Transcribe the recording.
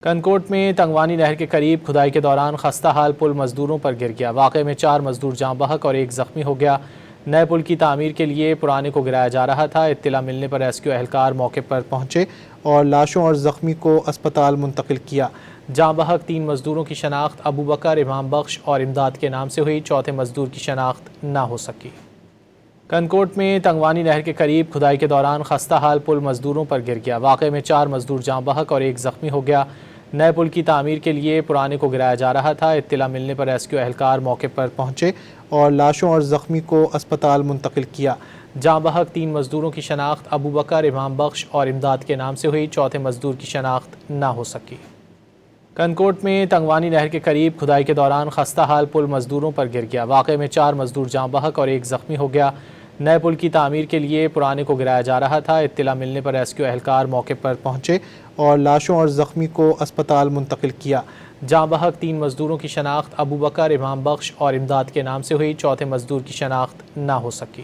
کنکوٹ میں تنگوانی نہر کے قریب کھدائی کے دوران خستہ حال پل مزدوروں پر گر گیا۔ واقعے میں 4 مزدور جاں بحق اور 1 زخمی ہو گیا۔ نئے پل کی تعمیر کے لیے پرانے کو گرایا جا رہا تھا۔ اطلاع ملنے پر ریسکیو اہلکار موقع پر پہنچے اور لاشوں اور زخمی کو اسپتال منتقل کیا۔ جاں بحق 3 مزدوروں کی شناخت ابوبکر، امام بخش اور امداد کے نام سے ہوئی، چوتھے مزدور کی شناخت نہ ہو سکی۔ کنکوٹ میں تنگوانی نہر کے قریب کھدائی کے دوران خستہ حال پل مزدوروں پر گر گیا۔ واقعے میں 4 مزدور جاں بحق اور 1 زخمی ہو گیا۔ نئے پل کی تعمیر کے لیے پرانے کو گرایا جا رہا تھا۔ اطلاع ملنے پر ریسکیو اہلکار موقع پر پہنچے اور لاشوں اور زخمی کو اسپتال منتقل کیا۔ جاں بحق 3 مزدوروں کی شناخت ابوبکر، امام بخش اور امداد کے نام سے ہوئی، چوتھے مزدور کی شناخت نہ ہو سکی۔ کنکوٹ میں تنگوانی نہر کے قریب کھدائی کے دوران خستہ حال پل مزدوروں پر گر گیا۔ واقعے میں 4 مزدور جاں بحق اور 1 زخمی ہو گیا۔ نئے پل کی تعمیر کے لیے پرانے کو گرایا جا رہا تھا۔ اطلاع ملنے پر ریسکیو اہلکار موقع پر پہنچے اور لاشوں اور زخمی کو اسپتال منتقل کیا۔ جاں بحق 3 مزدوروں کی شناخت ابوبکر، امام بخش اور امداد کے نام سے ہوئی، چوتھے مزدور کی شناخت نہ ہو سکی۔